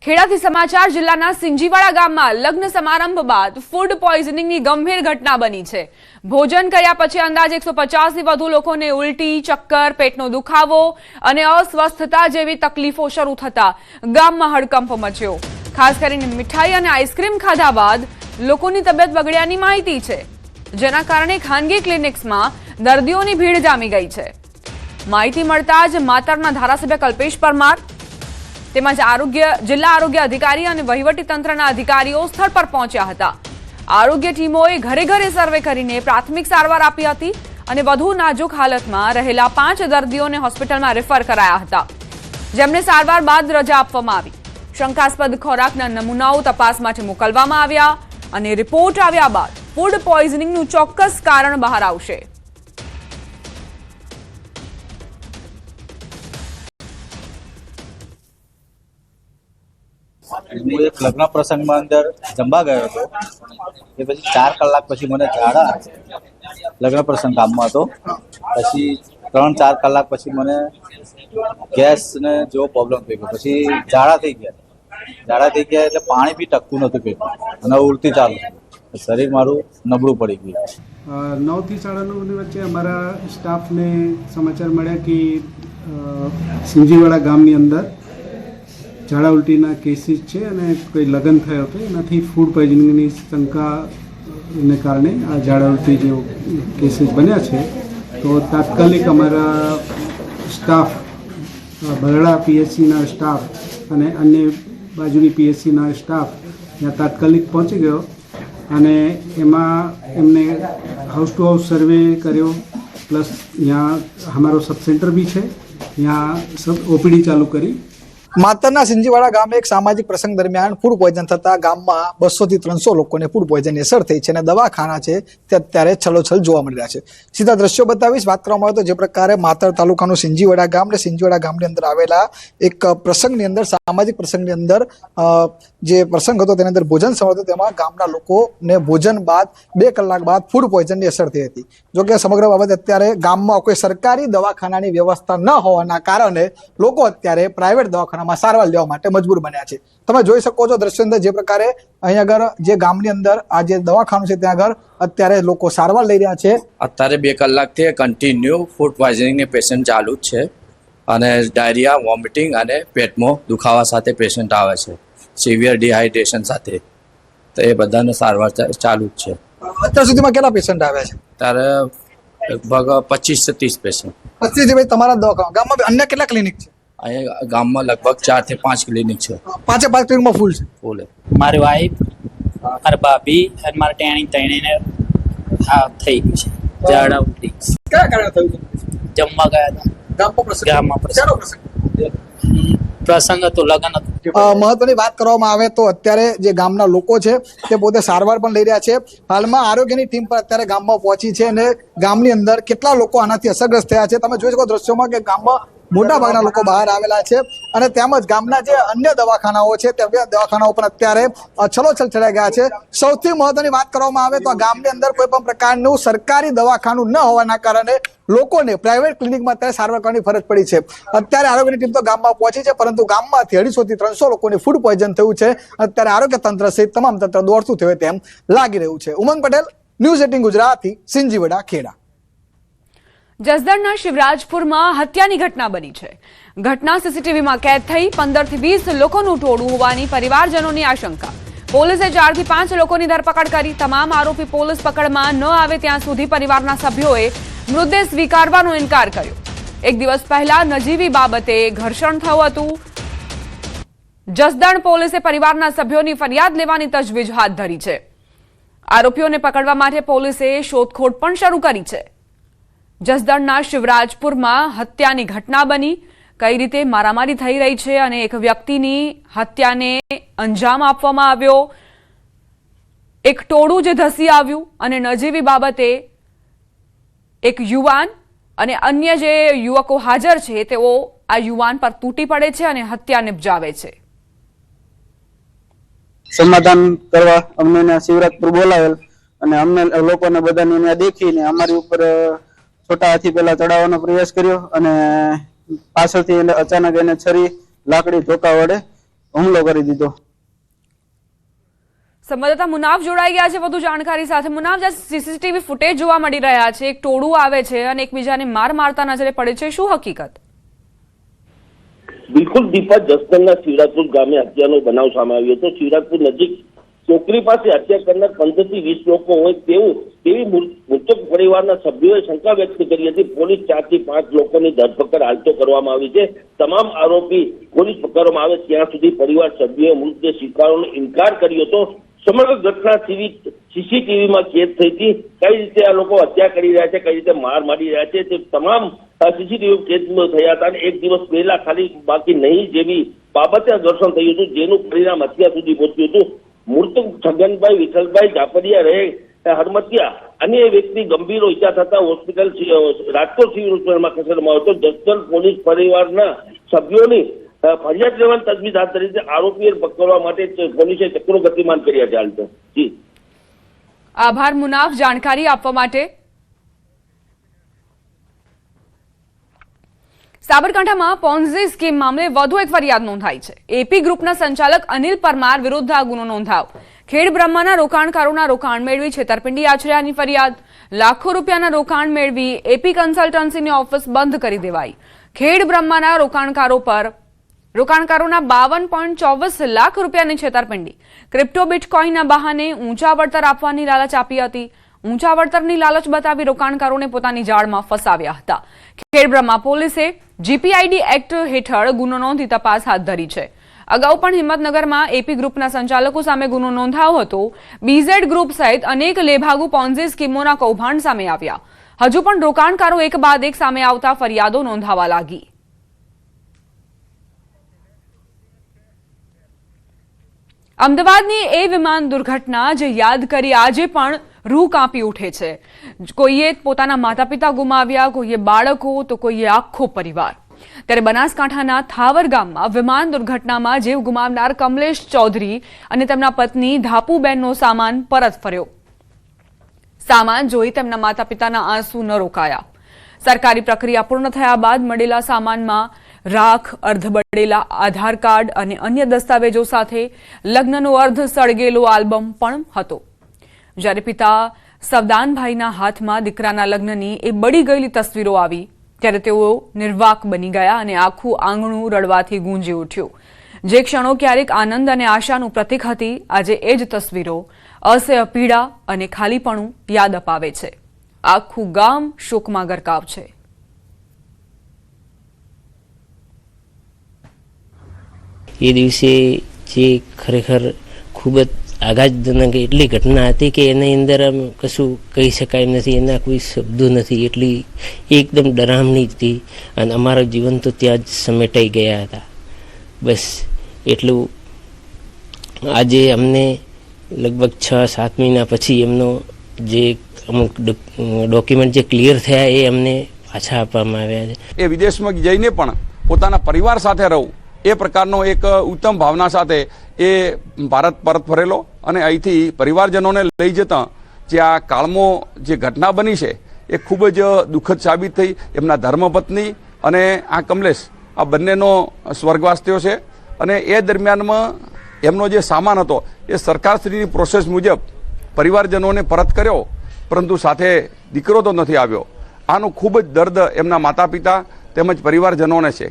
ખેડાથી સમાચાર જિલ્લાના સિંજીવાડા ગામમાં લગ્ન સમારંભ બાદ ફૂડ પોઈઝનિંગની ગંભીર ઘટના બની છે। ભોજન કર્યા પછી અંદાજે 150થી વધુ લોકોને ઉલટી, ચક્કર, પેટનો દુખાવો અને અસ્વસ્થતા જેવી તકલીફો શરૂ થતા ગામમાં હડકંપ મચ્યો। ખાસ કરીને મીઠાઈ અને આઈસ્ક્રીમ ખાધા બાદ લોકોની તબિયત બગડ્યાની માહિતી છે, જેના કારણે ખાનગી ક્લિનિક્સમાં દર્દીઓની ભીડ જામી ગઈ છે। માહિતી મળતા જ માતરના ધારાસભ્ય કલ્પેશ પરમાર તેમજ જિલ્લા આરોગ્ય અધિકારી અને વહીવટી તંત્રના અધિકારીઓ સ્થળ પર પહોંચ્યા હતા। આરોગ્ય ટીમોએ ઘરે ઘરે સર્વે કરીને પ્રાથમિક સારવાર આપી હતી અને વધુ નાજુક હાલતમાં રહેલા 5 દર્દીઓને હોસ્પિટલમાં રેફર કરાયા હતા, જેમને સારવાર બાદ રજા આપવામાં આવી। શંકાસ્પદ ખોરાકના નમૂનાઓ તપાસ માટે મોકલવામાં આવ્યા અને રિપોર્ટ આવ્યા બાદ ફૂડ પોઈઝનિંગનું ચોક્કસ કારણ બહાર આવશે। હું એક લગ્ન પ્રસંગમાં અંદર જમવા ગયો હતો, એ પછી 4 કલાક પછી મને ઝાડા, લગ્ન પ્રસંગ ગામમાં હતો, પછી 3-4 કલાક પછી મને ગેસ ને જેવો પ્રોબ્લેમ થઈ ગયો, પછી ઝાડા થઈ ગયા એટલે પાણી બી ટકતું નહોતું પેટમાં અને ઉલટી ચાલુ, શરીર મારું નબળું પડી ગયું। 9 થી 9:30 વચ્ચે અમારા સ્ટાફને સમાચાર મળ્યા કે સિંજીવાડા ગામની અંદર ઝાડા ઉલટીના કેસીસ છે અને કોઈ લગ્ન થયો હતો, એનાથી ફૂડ પોઈઝનિંગની શંકાને કારણે આ ઝાડા ઉલટી જેવો કેસીસ બન્યા છે। તો તાત્કાલિક અમારા સ્ટાફ, બરડા પીએચસીના સ્ટાફ અને અન્ય બાજુની પીએચસીના સ્ટાફ ત્યાં તાત્કાલિક પહોંચી ગયો અને એમાં એમને હાઉસ ટુ હાઉસ સર્વે કર્યો, પ્લસ यहाँ हमारो सब सेंटर भी है, यहाँ सब ओपीडी चालू કરી। માતરના સિંજીવાડા ગામે એક સામાજિક પ્રસંગ દરમિયાન ફૂડ પોઈઝન થતા ગામમાં 200 થી 300 લોકોને ફૂડ પોઈઝનની અસર થઈ છે અને દવાખાના છે તે અત્યારે છલોછલ જોવા મળી રહ્યા છે। સીધા દ્રશ્યો બતાવીશ। વાત કરવામાં આવે તો જે પ્રકારે માતર તાલુકાનું સિંજીવાડા ગામ ને સિંજીવાડા ગામની અંદર આવેલા એક પ્રસંગની અંદર, સામાજિક પ્રસંગની અંદર જે પ્રસંગ હતો તેની અંદર ભોજન સમય હતો, તેમાં ગામના લોકોને ભોજન બાદ 2 કલાક બાદ ફૂડ પોઈઝનની અસર થઈ હતી। જોકે સમગ્ર બાબત અત્યારે ગામમાં કોઈ સરકારી દવાખાનાની વ્યવસ્થા ન હોવાના કારણે લોકો અત્યારે પ્રાઇવેટ દવાખાના સારવાર લેવા માટે મજબૂર બન્યા છે। તમે જોઈ શકો છો દ્રશ્ય અંદર જે પ્રકારે અહીં આગળ જે ગામની અંદર આ જે દવાખાનું છે ત્યાં આગળ અત્યારે લોકો સારવાર લઈ રહ્યા છે। અત્યારે 2 કલાકથી કન્ટિન્યુ ફૂડ પોઈઝનિંગની પેશન્ટ ચાલુ જ છે અને ડાયરિયા, વોમિટિંગ અને પેટમાં દુખાવા સાથે પેશન્ટ આવે છે, સિવિયર ડિહાઇડ્રેશન સાથે, તો એ બધાને સારવાર ચાલુ જ છે। અત્યાર સુધીમાં કેટલા પેશન્ટ આવ્યા છે? ત્યારે લગભગ 25 થી 30 પેશન્ટ। 25 થી તમારા દવાખાના ગામમાં અન્ય કેટલા ક્લિનિક છે? અહીંયા ગામમાં લગભગ 4 થી 5 ક્લિનિક છે। 5 ક્લિનિકમાં ફૂલ છે? ફૂલ। મારી વાઈફ, મારી ભાભી અને મારા ટેણીને હા થઈ ગયું છે ઝાડા ઉલટી। કયા કારણે થયું છે? જમવા ગયા હતા ગામમાં પ્રસંગ હતો, લગ્ન હતું। મહત્વની વાત કરવામાં આવે તો અત્યારે જે ગામના લોકો છે તે પોતે સારવાર પણ લઈ રહ્યા છે। હાલમાં આરોગ્યની ટીમ પર અત્યારે ગામમાં પહોંચી છે અને ગામની અંદર કેટલા લોકો આનાથી અસરગ્રસ્ત થયા છે તમે જોઈ શકો દ્રશ્યોમાં કે ગામમાં મોટા ભાગના લોકો બહાર આવેલા છે અને તેમજ ગામના જે અન્ય દવાખાનાઓ છે તે દવાખાનાઓ પણ અત્યારે છલોછલ ચડાઈ ગયા છે। સૌથી મહત્વની વાત કરવામાં આવે તો આ ગામની અંદર કોઈ પણ પ્રકારનું સરકારી દવાખાનું ન હોવાના કારણે લોકોને પ્રાઇવેટ ક્લિનિકમાં અત્યારે સારવાર કરવાની ફરજ પડી છે। અત્યારે આરોગ્યની ટીમ તો ગામમાં પહોંચી છે, પરંતુ ગામમાંથી 250 થી 300 લોકોને ફૂડ પોઈઝન થયું છે। અત્યારે આરોગ્ય તંત્ર સહિત તમામ તંત્ર દોડતું થયું તેમ લાગી રહ્યું છે। ઉમંગ પટેલ, ન્યૂઝ 18 ગુજરાતી, સિંજીવાડા, ખેડા। જસદણના શિવરાજપુરમાં હત્યાની ઘટના બની છે। ઘટના સીસીટીવીમાં કેદ થઈ 15 થી 20 લોકોનું ટોળું હોવાની પરિવારજનોની આશંકા। પોલીસે 4 થી 5 લોકોની ધરપકડ કરી। તમામ આરોપી પોલીસ પકડમાં ન આવે ત્યાં સુધી પરિવારના સભ્યોએ મૃતદેહ સ્વીકારવાનો ઇનકાર કર્યો। એક દિવસ પહેલા નજીવી બાબતે ઘર્ષણ થયું હતું। જસદણ પોલીસે પરિવારના સભ્યોની ફરિયાદ લેવાની તજવીજ હાથ ધરી છે। આરોપીઓને પકડવા માટે પોલીસે શોધખોળ પણ શરૂ કરી છે। જસદણના શિવરાજપુરમાં હત્યાની ઘટના બની, કઈ રીતે મારામારી થઈ રહી છે અને એક વ્યક્તિની હત્યાને અંજામ આપવામાં આવ્યો, એક ટોળું જે ધસી આવ્યું અને નજીવી બાબતે એક યુવાન અને અન્ય જે યુવકો હાજર છે તેઓ આ યુવાન પર તૂટી પડે છે અને હત્યા નિપજાવે છે। સમાધાન કરવા અમને શિવરાજપુર બોલાવેલ અને અમને લોકોને બધાને દેખીને અમારી ઉપર છોટા હાથી પેલા ચડાવવાનો પ્રયાસ કર્યો અને પાછળથી અચાનક એને છરી લાકડી ધોકા વડે હુમલો કરી દીધો. સંવાદદાતા મુનાફ જોડાઈ ગયા છે વધુ જાણકારી સાથે. મુનાફ, જે સીસીટીવી ફૂટેજ જોવા મળી રહ્યા છે, એક ટોળું આવે છે અને એકબીજાને માર મારતા નજરે પડે છે, શું હકીકત? બિલકુલ દીપા, જસદણના શિવરાજપુર ગામે હત્યાનો બનાવ સામે આવ્યો હતો. શિવરાજપુર નજીક ચોકડી પાસે હત્યા કરનાર 15 થી 20 લોકો હોય તેવી મૃતક પરિવારના સભ્યોએ શંકા વ્યક્ત કરી હતી. પોલીસ 4 થી 5 લોકોની ધરપકડ હાલ તો કરવામાં આવી છે. તમામ આરોપી પોલીસ પકડવામાં આવે ત્યાં સુધી પરિવાર સભ્યોએ મૃતદેહ સ્વીકારવાનો ઇનકાર કર્યો હતો. સમગ્ર ઘટના સીસીટીવીમાં કેદ થઈ હતી. કઈ રીતે આ લોકો હત્યા કરી રહ્યા છે, કઈ રીતે માર મારી રહ્યા છે, તે તમામ સીસીટીવી કેદ થયા હતા. અને એક દિવસ પહેલા ખાલી બાકી નહીં જેવી બાબતે દર્શન થયું હતું, જેનું પરિણામ હત્યા સુધી પહોંચ્યું હતું. મૃતક છગનભાઈ વિઠ્ઠલભાઈ ઝાપડિયા રહે હરમતિયા અન્ય વ્યક્તિ ગંભીર ઈજા થતા હોસ્પિટલ રાજકોટ સિવિલ હોસ્પિટલમાં ખસેડવામાં આવ્યો હતો. જસદણ પોલીસ પરિવારના સભ્યોની ફરિયાદ લેવાની તજવીજ હાથ ધરી છે. આરોપીઓને પકડવા માટે પોલીસે ચક્રો ગતિમાન કર્યા છે. હાલ તો જી આભાર મુનાફ જાણકારી આપવા માટે. સાબરકાંઠામાં પોન્ઝી સ્કીમ મામલે વધુ એક ફરિયાદ નોંધાઈ છે. એપી ગ્રુપના સંચાલક અનિલ પરમાર વિરુદ્ધ આ ગુનો નોંધાવ. ખેડ બ્રહ્માના રોકાણકારોના રોકાણ મેળવી છેતરપિંડી આચર્યાની ફરિયાદ. લાખો રૂપિયાના રોકાણ મેળવી એપી કન્સલ્ટન્સીની ઓફિસ બંધ કરી દેવાઈ. ખેડ બ્રહ્માના રોકાણકારોના 52.24 લાખ રૂપિયાની છેતરપિંડી. ક્રિપ્ટો બિટકોઇનના બહાને ઊંચા વળતર આપવાની લાલચ આપી હતી. ઊંચા વળતરની લાલચ બતાવી રોકાણકારોને પોતાની જાળમાં ફસાવ્યા હતા. ખેડ બ્રહ્મા પોલીસે જીપીઆઈડી એક્ટ હેઠળ ગુનો નોંધી તપાસ હાથ ધરી છે. અગાઉ પણ હિંમતનગરમાં એપી ગ્રુપના સંચાલકો સામે ગુનો નોંધાયો હતો. બીઝેડ ગ્રુપ સહિત અનેક લેભાગુ પોન્ઝી સ્કીમોના કૌભાંડ સામે આવ્યા. હજુ પણ રોકાણકારો એક બાદ એક સામે આવતા ફરિયાદો નોંધાવા લાગી. અમદાવાદની એ વિમાન દુર્ઘટના જે યાદ કરી આજે પણ રૂહ કાંપી ઉઠે છે. કોઈએ પોતાના માતા પિતા ગુમાવ્યા, કોઈએ બાળકો, તો કોઈએ આખો પરિવાર. ત્યારે બનાસકાંઠાના થાવર ગામમાં વિમાન દુર્ઘટનામાં જીવ ગુમાવનાર કમલેશ ચૌધરી અને તેમના પત્ની ધાપુબેનનો સામાન પરત ફર્યો. સામાન જોઈ તેમના માતા પિતાના આંસુ ન રોકાયા. સરકારી પ્રક્રિયા પૂર્ણ થયા બાદ મળેલા સામાનમાં રાખ, અર્ધ બળેલા આધાર કાર્ડ અને અન્ય દસ્તાવેજો સાથે લગ્નનો અર્ધ સળગેલો આલ્બમ પણ હતો. જ્યારે પિતા સવદાનભાઈના હાથમાં દીકરાના લગ્નની એ બળી ગયેલી તસવીરો આવી ત્યારે તેઓ નિર્વાક બની ગયા અને આખું આંગણું રડવાથી ગુંજી ઉઠ્યું. જે ક્ષણો ક્યારેક આનંદ અને આશાનું પ્રતીક હતી, આજે એ જ તસવીરો અસહ્ય પીડા અને ખાલીપણું યાદ અપાવે છે. આખું ગામ શોકમાં ગરકાવ છે. એ દિવસે જે ખરેખર ખૂબ જ આઘાતજનક એટલી ઘટના હતી કે એની અંદર આમ કશું કહી શકાય નથી, એના કોઈ શબ્દો નથી. એટલી એકદમ ડરામણી હતી અને અમારા જીવન તો ત્યાં જ સમેટાઈ ગયા હતા. બસ એટલું. આજે અમને લગભગ 6-7 મહિના પછી એમનો જે અમુક ડોક્યુમેન્ટ જે ક્લિયર થયા એ અમને પાછા આપવામાં આવ્યા છે. એ વિદેશમાં જઈને પણ પોતાના પરિવાર સાથે રહું એ પ્રકારનો એક ઉત્તમ ભાવના સાથે એ ભારત પરત ફરેલો અને અહીંથી પરિવારજનોને લઈ જતા જે આ કાળમાં જે ઘટના બની છે એ ખૂબ જ દુઃખદ સાબિત થઈ. એમના ધર્મપત્ની અને આ કમલેશ આ બંનેનો સ્વર્ગવાસ થયો છે અને એ દરમિયાનમાં એમનો જે સામાન હતો એ સરકારશ્રીની પ્રોસેસ મુજબ પરિવારજનોને પરત કર્યો, પરંતુ સાથે દીકરો તો નથી આવ્યો. આનું ખૂબ જ દર્દ એમના માતા પિતા તેમજ પરિવારજનોને છે.